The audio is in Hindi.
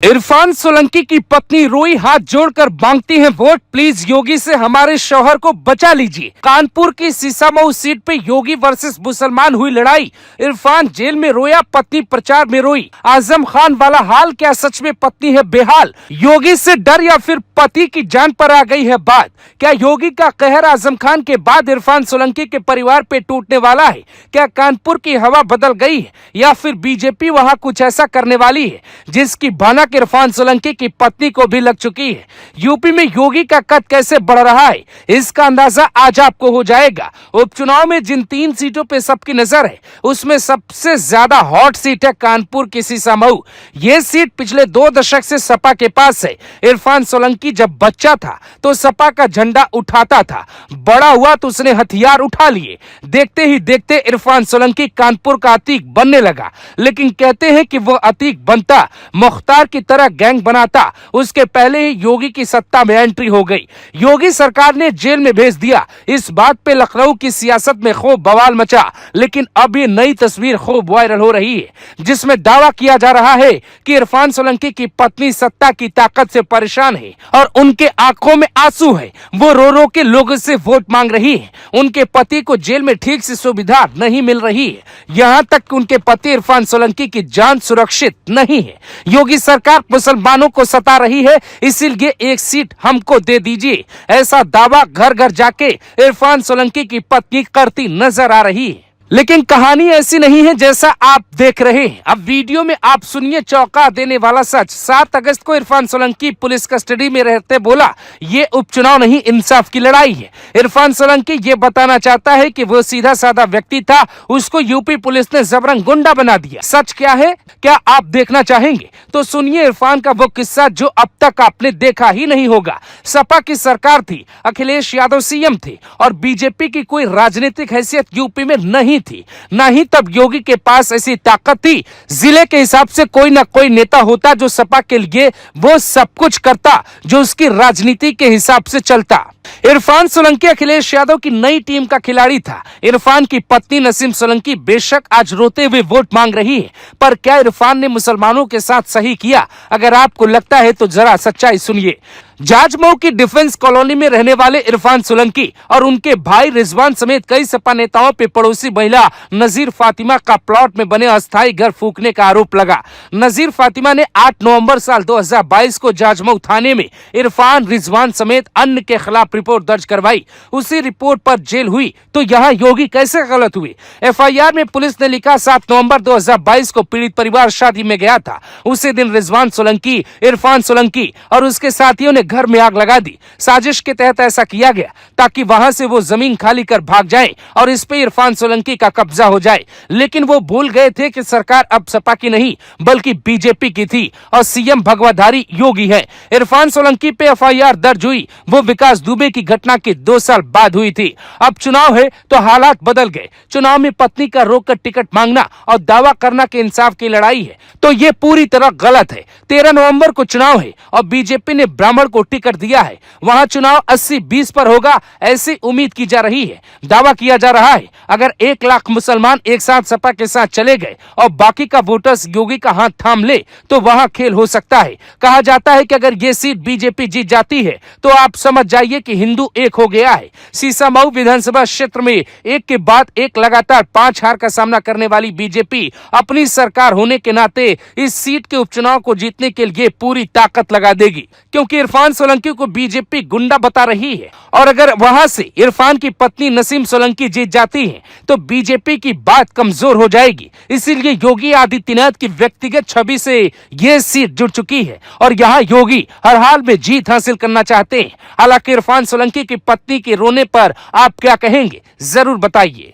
इरफान सोलंकी की पत्नी रोई हाथ जोड़कर मांगती हैं वोट, प्लीज योगी से हमारे शौहर को बचा लीजिए। कानपुर की सीसामऊ सीट पे योगी वर्सेस मुसलमान हुई लड़ाई। इरफान जेल में रोया, पत्नी प्रचार में रोई। आजम खान वाला हाल, क्या सच में पत्नी है बेहाल? योगी से डर या फिर पति की जान पर आ गई है बात? क्या योगी का कहर आजम खान के बाद इरफान सोलंकी के परिवार पे टूटने वाला है? क्या कानपुर की हवा बदल गई है या फिर बीजेपी वहां कुछ ऐसा करने वाली है जिसकी भनक इरफान सोलंकी की पत्नी को भी लग चुकी है? यूपी में योगी का कद कैसे बढ़ रहा है, इसका अंदाजा आज आपको हो जाएगा। उपचुनाव में जिन 3 सीटों पे सबकी नजर है, उसमें सबसे ज्यादा हॉट सीट है कानपुर की सीसामऊ। ये सीट पिछले 2 दशक से सपा के पास है। इरफान सोलंकी जब बच्चा था तो सपा का झंडा उठाता था, बड़ा हुआ तो उसने हथियार उठा लिए। देखते ही देखते इरफान सोलंकी कानपुर का अतीक बनने लगा। लेकिन कहते हैं कि वो अतीक बनता, मुख्तार की तरह गैंग बनाता, उसके पहले ही योगी की सत्ता में एंट्री हो गई। योगी सरकार ने जेल में भेज दिया। इस बात पे लखनऊ की सियासत में खूब बवाल मचा। लेकिन अब ये नई तस्वीर खूब वायरल हो रही है, जिसमें दावा किया जा रहा है कि इरफान सोलंकी की पत्नी सत्ता की ताकत से परेशान है और उनके आंखों में आंसू है। वो रो रो के लोगों से वोट मांग रही है। उनके पति को जेल में ठीक से सुविधा नहीं मिल रही है। यहाँ तक कि उनके पति इरफान सोलंकी की जान सुरक्षित नहीं है। योगी सरकार मुसलमानों को सता रही है, इसीलिए एक सीट हमको दे दीजिए, ऐसा दावा घर घर जाके इरफान सोलंकी की पत्नी करती नजर आ रही है। लेकिन कहानी ऐसी नहीं है जैसा आप देख रहे हैं। अब वीडियो में आप सुनिए चौंका देने वाला सच। 7 अगस्त को इरफान सोलंकी पुलिस कस्टडी में रहते बोला, ये उपचुनाव नहीं इंसाफ की लड़ाई है। इरफान सोलंकी ये बताना चाहता है कि वो सीधा साधा व्यक्ति था, उसको यूपी पुलिस ने जबरन गुंडा बना दिया। सच क्या है, क्या आप देखना चाहेंगे? तो सुनिए इरफान का वो किस्सा जो अब तक आपने देखा ही नहीं होगा। सपा की सरकार थी, अखिलेश यादव सीएम थे और बीजेपी की कोई राजनीतिक हैसियत यूपी में नहीं थी। ना ही तब योगी के पास ऐसी ताकत थी। जिले के हिसाब से कोई ना कोई नेता होता जो सपा के लिए वो सब कुछ करता जो उसकी राजनीति के हिसाब से चलता। इरफान सोलंकी अखिलेश यादव की नई टीम का खिलाड़ी था। इरफान की पत्नी नसीम सोलंकी बेशक आज रोते हुए वोट मांग रही है, पर क्या इरफान ने मुसलमानों के साथ सही किया? अगर आपको लगता है तो जरा सच्चाई सुनिए। जाजमऊ की डिफेंस कॉलोनी में रहने वाले इरफान सोलंकी और उनके भाई रिजवान समेत कई सपा नेताओं पे पड़ोसी महिला नजीर फातिमा का प्लॉट में बने अस्थायी घर फूंकने का आरोप लगा। नजीर फातिमा ने 8 नवंबर साल 2022 को जाजमऊ थाने में इरफान, रिजवान समेत अन्य के खिलाफ रिपोर्ट दर्ज करवाई। उसी रिपोर्ट पर जेल हुई तो यहाँ योगी कैसे गलत हुए? एफआईआर में पुलिस ने लिखा 7 नवंबर 2022 को पीड़ित परिवार शादी में गया था। उसी दिन रिजवान सोलंकी, इरफान सोलंकी और उसके साथियों ने घर में आग लगा दी। साजिश के तहत ऐसा किया गया ताकि वहां से वो जमीन खाली कर भाग जाएं और इस पे इरफान सोलंकी का कब्जा हो जाए। लेकिन वो भूल गए थे कि सरकार अब सपा की नहीं बल्कि बीजेपी की थी और सीएम भगवाधारी योगी है। इरफान सोलंकी पे एफआईआर दर्ज हुई, वो विकास दुबे की घटना के 2 साल बाद हुई थी। अब चुनाव है तो हालात बदल गए। चुनाव में पत्नी का रोककर टिकट मांगना और दावा करना कि इंसाफ की लड़ाई है, तो ये पूरी तरह गलत है। 13 नवंबर को चुनाव है और बीजेपी ने ब्राह्मण को टिकट दिया है। वहां चुनाव 80-20 पर होगा, ऐसी उम्मीद की जा रही है। दावा किया जा रहा है अगर 1 लाख मुसलमान एक साथ सपा के साथ चले गए और बाकी का वोटर्स योगी का हाथ थाम ले तो वहां खेल हो सकता है। कहा जाता है कि अगर ये सीट बीजेपी जीत जाती है तो आप समझ जाइए कि हिंदू एक हो गया है। सीसामऊ विधानसभा क्षेत्र में एक के बाद एक लगातार 5 हार का सामना करने वाली बीजेपी अपनी सरकार होने के नाते इस सीट के उपचुनाव को जीतने के लिए पूरी ताकत लगा देगी, क्योंकि इरफान सोलंकी को बीजेपी गुंडा बता रही है। और अगर वहां से इरफान की पत्नी नसीम सोलंकी जीत जाती है तो बीजेपी की बात कमजोर हो जाएगी। इसीलिए योगी आदित्यनाथ की व्यक्तिगत छवि से यह सीट जुड़ चुकी है और यहाँ योगी हर हाल में जीत हासिल करना चाहते हैं। हालांकि इरफान सोलंकी की पत्नी के रोने पर आप क्या कहेंगे, जरूर बताइए।